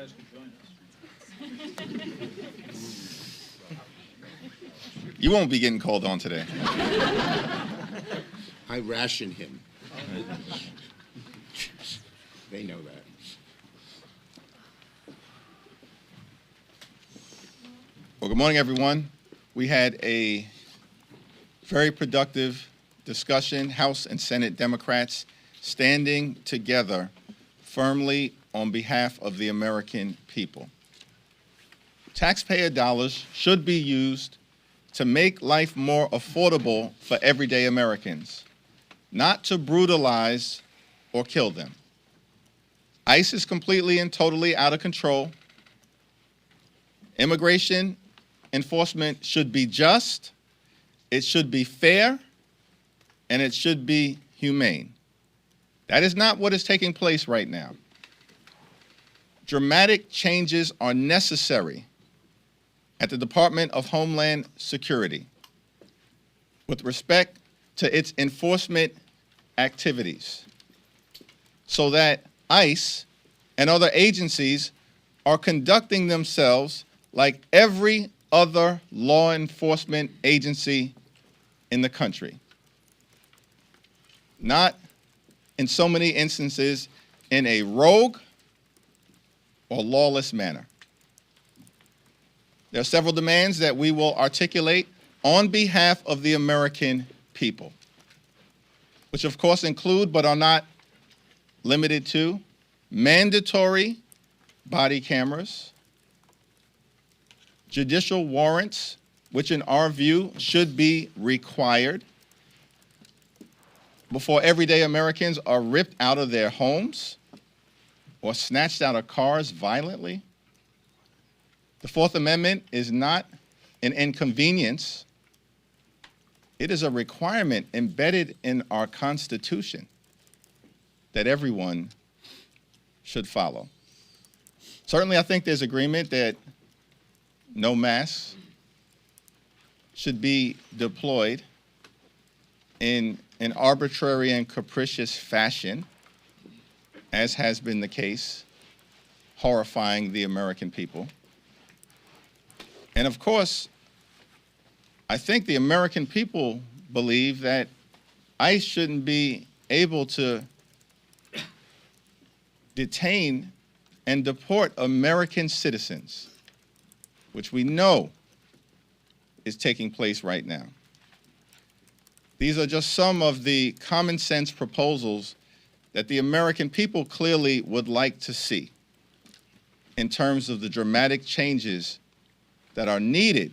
guys could join us. You won't be getting called on today. I ration him. They know that. Well, good morning, everyone. We had a very productive discussion, House and Senate Democrats standing together firmly on behalf of the American people. Taxpayer dollars should be used to make life more affordable for everyday Americans, not to brutalize or kill them. ICE is completely and totally out of control. Immigration enforcement should be just, it should be fair, and it should be humane. That is not what is taking place right now. Dramatic changes are necessary at the Department of Homeland Security with respect to its enforcement activities so that ICE and other agencies are conducting themselves like every other law enforcement agency in the country. Not in so many instances in a rogue or lawless manner. There are several demands that we will articulate on behalf of the American people, which of course include but are not limited to mandatory body cameras, judicial warrants, which in our view should be required before everyday Americans are ripped out of their homes or snatched out of cars violently. The Fourth Amendment is not an inconvenience. It is a requirement embedded in our Constitution that everyone should follow. Certainly, I think there's agreement that no masks should be deployed in an arbitrary and capricious fashion, as has been the case, horrifying the American people. And of course, I think the American people believe that ICE shouldn't be able to detain and deport American citizens, which we know is taking place right now. These are just some of the common sense proposals that the American people clearly would like to see in terms of the dramatic changes that are needed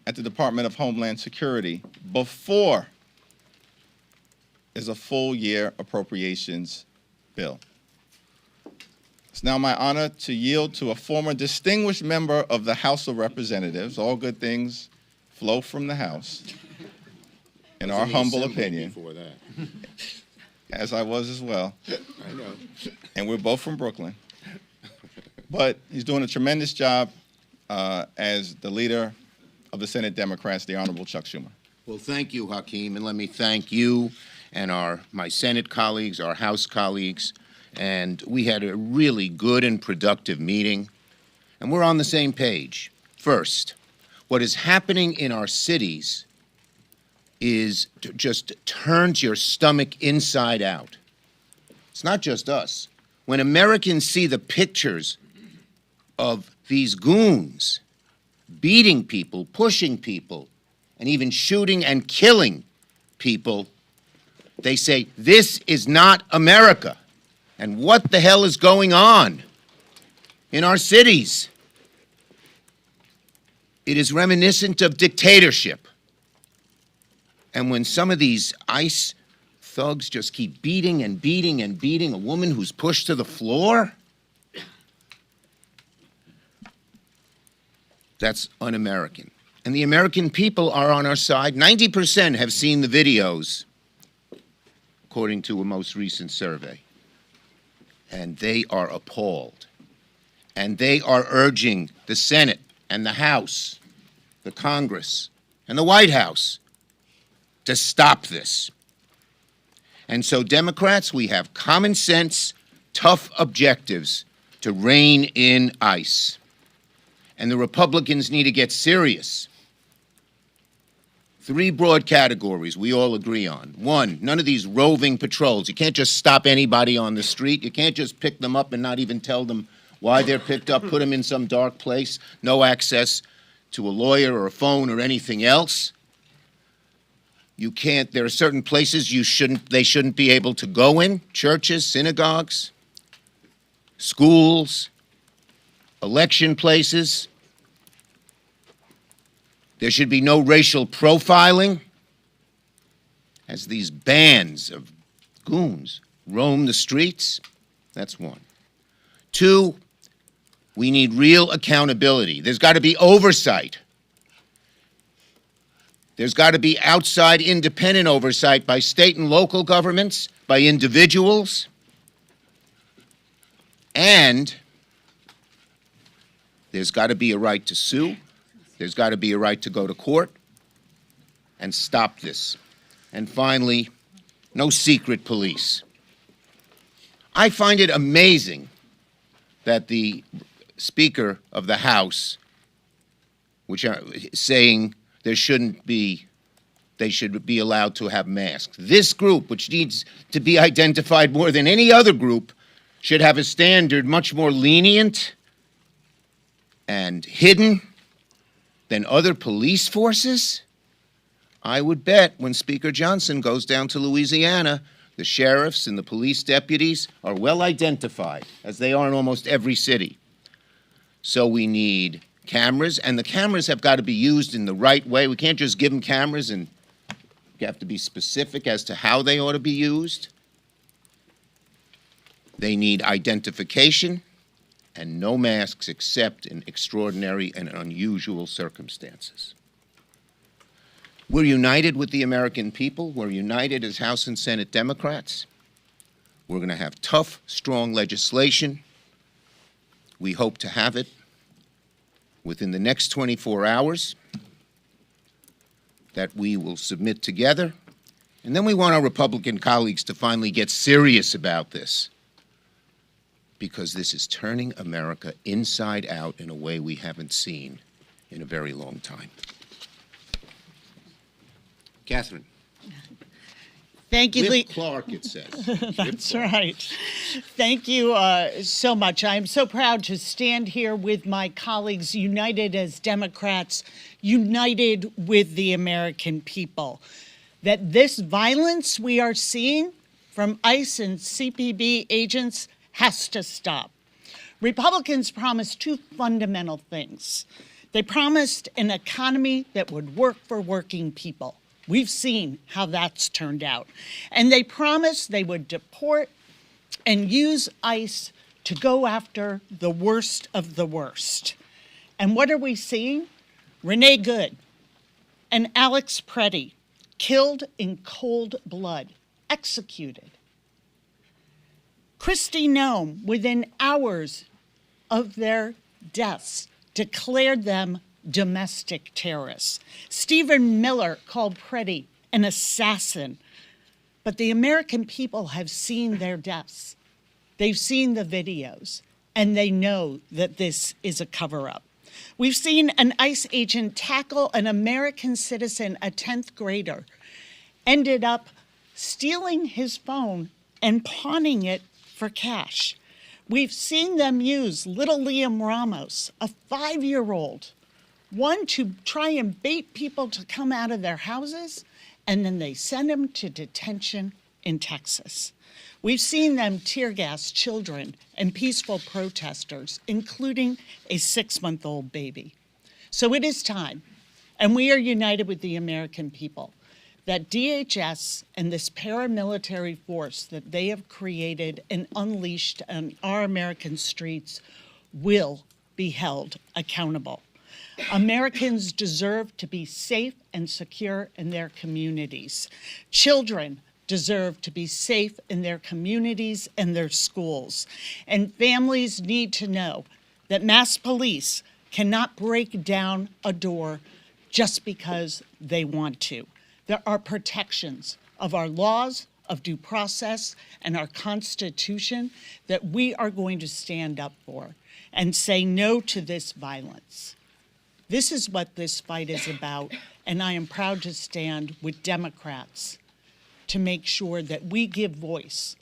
at the Department of Homeland Security before there's a full year appropriations bill. It's now my honor to yield to a former distinguished member of the House of Representatives. All good things flow from the House, in our humble opinion, before that. as I was as well. I know. And we're both from Brooklyn. But he's doing a tremendous job as the leader of the Senate Democrats, the Honorable Chuck Schumer. Well, thank you, Hakeem, and let me thank you and my Senate colleagues, our House colleagues, and we had a really good and productive meeting, and we're on the same page. First, what is happening in our cities is just turns your stomach inside out. It's not just us. When Americans see the pictures of these goons beating people, pushing people, and even shooting and killing people, they say, this is not America. And what the hell is going on in our cities? It is reminiscent of dictatorship. And when some of these ICE thugs just keep beating and beating and beating a woman who's pushed to the floor, that's un-American. And the American people are on our side. 90% have seen the videos, according to a most recent survey. And they are appalled. And they are urging the Senate and the House, the Congress, and the White House to stop this. And so, Democrats, we have common sense, tough objectives to rein in ICE. And the Republicans need to get serious. 3 broad categories we all agree on. 1, none of these roving patrols. You can't just stop anybody on the street. You can't just pick them up and not even tell them why they're picked up, put them in some dark place, no access to a lawyer or a phone or anything else. You can't, there are certain places they shouldn't be able to go in, churches, synagogues, schools, election places. There should be no racial profiling as these bands of goons roam the streets. That's 1. 2, we need real accountability. There's got to be oversight. There's got to be outside independent oversight by state and local governments, by individuals, and there's got to be a right to sue. There's got to be a right to go to court and stop this. And finally, no secret police. I find it amazing that the Speaker of the House, which are saying they should be allowed to have masks. This group, which needs to be identified more than any other group, should have a standard much more lenient and hidden than other police forces. I would bet when Speaker Johnson goes down to Louisiana, the sheriffs and the police deputies are well identified, as they are in almost every city. So we need cameras, and the cameras have got to be used in the right way. We can't just give them cameras, and you have to be specific as to how they ought to be used. They need identification and no masks except in extraordinary and unusual circumstances. We're united with the American people. We're united as House and Senate Democrats. We're going to have tough, strong legislation. We hope to have it within the next 24 hours that we will submit together. And then we want our Republican colleagues to finally get serious about this, because this is turning America inside out in a way we haven't seen in a very long time. Katherine. Thank you, Whip Clark, it says. That's right. Thank you so much. I'm so proud to stand here with my colleagues, united as Democrats, united with the American people. That this violence we are seeing from ICE and CPB agents has to stop. Republicans promised 2 fundamental things. They promised an economy that would work for working people. We've seen how that's turned out. And they promised they would deport and use ICE to go after the worst of the worst. And what are we seeing? Renee Good and Alex Preddy killed in cold blood, executed. Kristi Noem, within hours of their deaths, declared them domestic terrorists. Stephen Miller called Preddy an assassin. But the American people have seen their deaths. They've seen the videos, and they know that this is a cover-up. We've seen an ICE agent tackle an American citizen, a 10th grader, ended up stealing his phone and pawning it for cash. We've seen them use little Liam Ramos, a 5-year-old, one to try and bait people to come out of their houses, and then they send him to detention in Texas. We've seen them tear gas children and peaceful protesters, including a 6-month-old baby. So it is time, and we are united with the American people, that DHS and this paramilitary force that they have created and unleashed on our American streets will be held accountable. Americans deserve to be safe and secure in their communities. Children deserve to be safe in their communities and their schools. And families need to know that mass police cannot break down a door just because they want to. There are protections of our laws, of due process and our Constitution that we are going to stand up for and say no to this violence. This is what this fight is about, and I am proud to stand with Democrats to make sure that we give voice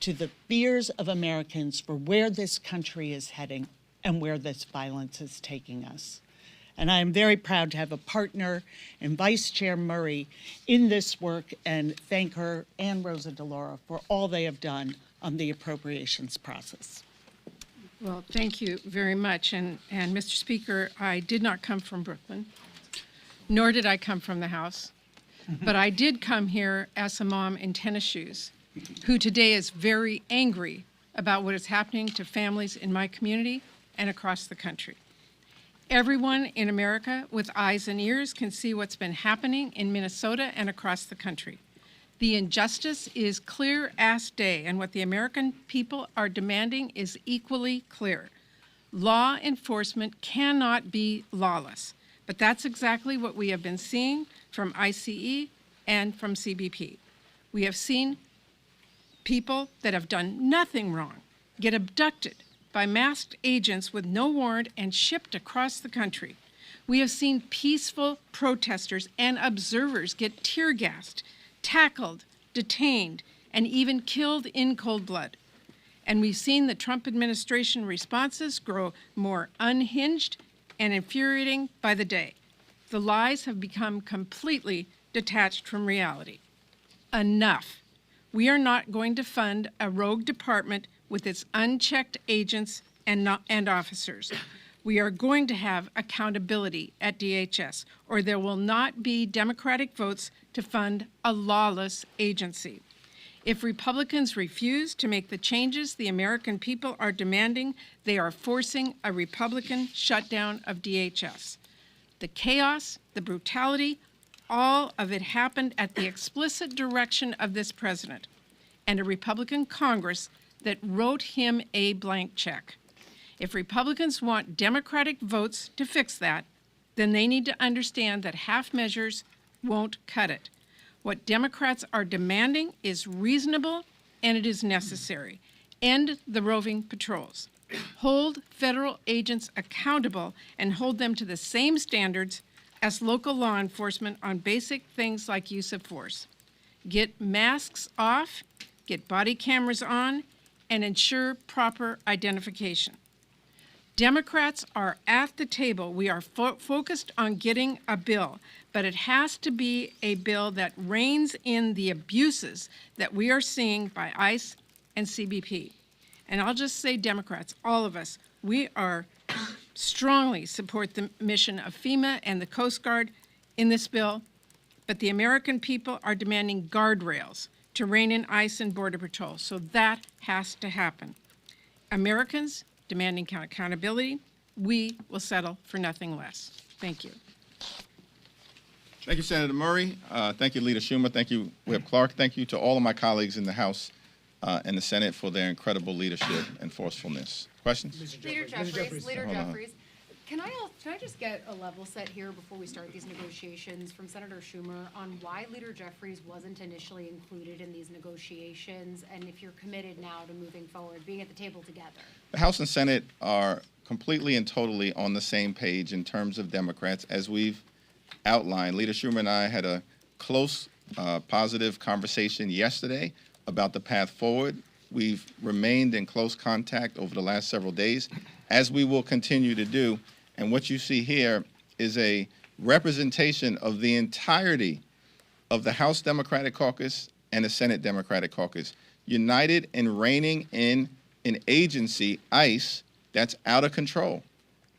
to the fears of Americans for where this country is heading and where this violence is taking us. And I am very proud to have a partner in Vice Chair Murray in this work, and thank her and Rosa DeLauro for all they have done on the appropriations process. Well, thank you very much. And Mr. Speaker, I did not come from Brooklyn, nor did I come from the House, but I did come here as a mom in tennis shoes who today is very angry about what is happening to families in my community and across the country. Everyone in America with eyes and ears can see what's been happening in Minnesota and across the country. The injustice is clear as day, and what the American people are demanding is equally clear. Law enforcement cannot be lawless, but that's exactly what we have been seeing from ICE and from CBP. We have seen people that have done nothing wrong get abducted by masked agents with no warrant and shipped across the country. We have seen peaceful protesters and observers get tear gassed, tackled, detained, and even killed in cold blood. And we've seen the Trump administration responses grow more unhinged and infuriating by the day. The lies have become completely detached from reality. Enough. We are not going to fund a rogue department with its unchecked agents and officers. We are going to have accountability at DHS, or there will not be Democratic votes to fund a lawless agency. If Republicans refuse to make the changes the American people are demanding, they are forcing a Republican shutdown of DHS. The chaos, the brutality, all of it happened at the explicit direction of this president and a Republican Congress that wrote him a blank check. If Republicans want Democratic votes to fix that, then they need to understand that half measures won't cut it. What Democrats are demanding is reasonable and it is necessary. End the roving patrols. Hold federal agents accountable and hold them to the same standards as local law enforcement on basic things like use of force. Get masks off, get body cameras on, and ensure proper identification. Democrats are at the table. We are focused on getting a bill, but it has to be a bill that reins in the abuses that we are seeing by ICE and CBP. And I'll just say, Democrats, all of us, we are strongly support the mission of FEMA and the Coast Guard in this bill, but the American people are demanding guardrails to rein in ICE and Border Patrol, so that has to happen. Americans demanding accountability, we will settle for nothing less. Thank you. Thank you, Senator Murray. Thank you, Leader Schumer. Thank you, Whip Clark. Thank you to all of my colleagues in the House and the Senate for their incredible leadership and forcefulness. Questions? Leader Jeffries, can I just get a level set here before we start these negotiations from Senator Schumer on why Leader Jeffries wasn't initially included in these negotiations, and if you're committed now to moving forward, being at the table together? The House and Senate are completely and totally on the same page in terms of Democrats, as we've outlined. Leader Schumer and I had a close, positive conversation yesterday about the path forward. We've remained in close contact over the last several days, as we will continue to do. And what you see here is a representation of the entirety of the House Democratic Caucus and the Senate Democratic Caucus, united in reining in an agency, ICE, that's out of control,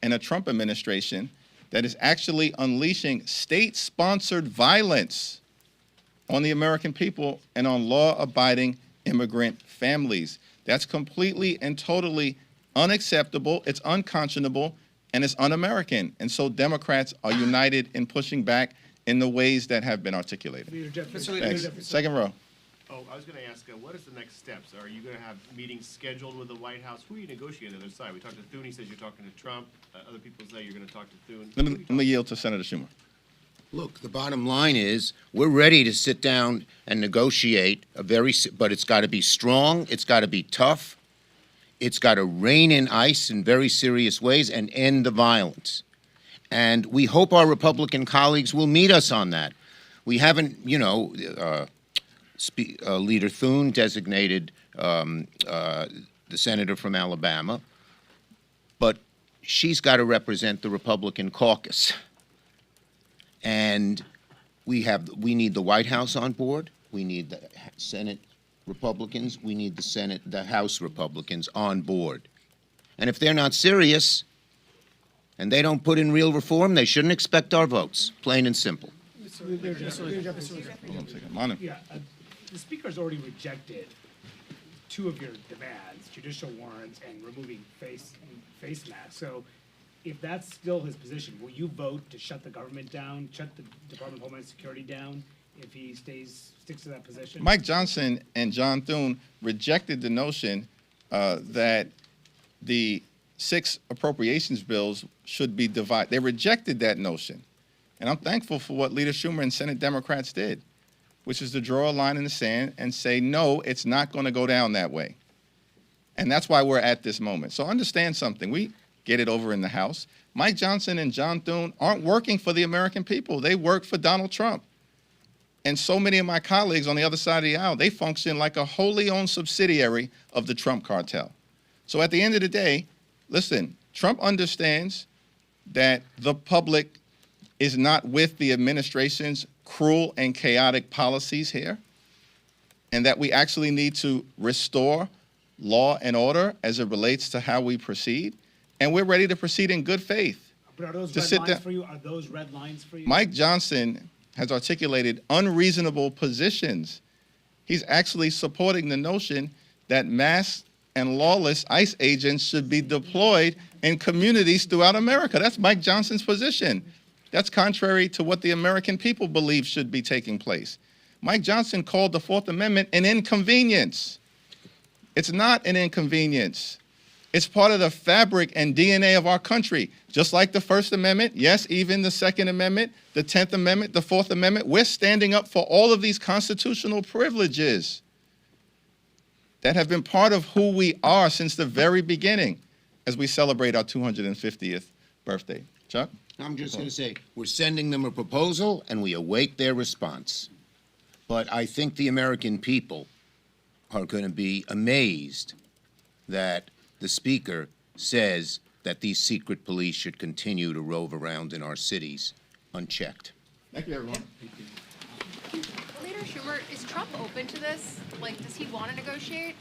and a Trump administration that is actually unleashing state-sponsored violence on the American people and on law-abiding immigrant families. That's completely and totally unacceptable, it's unconscionable, and it's un-American. And so Democrats are united in pushing back in the ways that have been articulated. Leader Jeffries. Thanks. Second row. Oh, I was going to ask, what is the next steps? Are you going to have meetings scheduled with the White House? Who are you negotiating on the other side? We talked to Thune. He says you're talking to Trump. Other people say you're going to talk to Thune. Let me yield to Senator Schumer. Look, the bottom line is, we're ready to sit down and negotiate but it's got to be strong, it's got to be tough, it's got to rein in ICE in very serious ways and end the violence. And we hope our Republican colleagues will meet us on that. We haven't, Leader Thune designated the senator from Alabama, but she's got to represent the Republican caucus. And we need the White House on board. We need the Senate Republicans. We need the House Republicans on board. And if they're not serious and they don't put in real reform, they shouldn't expect our votes, plain and simple. Yeah, the Speaker's already rejected 2 of your demands, judicial warrants and removing face masks. So if that's still his position, will you vote to shut the government down, shut the Department of Homeland Security down if he sticks to that position? Mike Johnson and John Thune rejected the notion that the 6 appropriations bills should be divided. They rejected that notion. And I'm thankful for what Leader Schumer and Senate Democrats did, which is to draw a line in the sand and say, no, it's not going to go down that way. And that's why we're at this moment. So understand something. We get it over in the House. Mike Johnson and John Thune aren't working for the American people. They work for Donald Trump. And so many of my colleagues on the other side of the aisle, they function like a wholly owned subsidiary of the Trump cartel. So at the end of the day, listen, Trump understands that the public is not with the administration's cruel and chaotic policies here, and that we actually need to restore law and order as it relates to how we proceed. And we're ready to proceed in good faith. But are those to red sit lines down. for you? Are those red lines for you? Mike Johnson has articulated unreasonable positions. He's actually supporting the notion that mass and lawless ICE agents should be deployed in communities throughout America. That's Mike Johnson's position. That's contrary to what the American people believe should be taking place. Mike Johnson called the 4th Amendment an inconvenience. It's not an inconvenience. It's part of the fabric and DNA of our country. Just like the First Amendment, yes, even the Second Amendment, the 10th Amendment, the 4th Amendment, we're standing up for all of these constitutional privileges that have been part of who we are since the very beginning as we celebrate our 250th birthday. Chuck? I'm just going to say, we're sending them a proposal, and we await their response. But I think the American people are going to be amazed that the Speaker says that these secret police should continue to rove around in our cities unchecked. Thank you, everyone. Leader Schumer, is Trump open to this? Like, does he want to negotiate?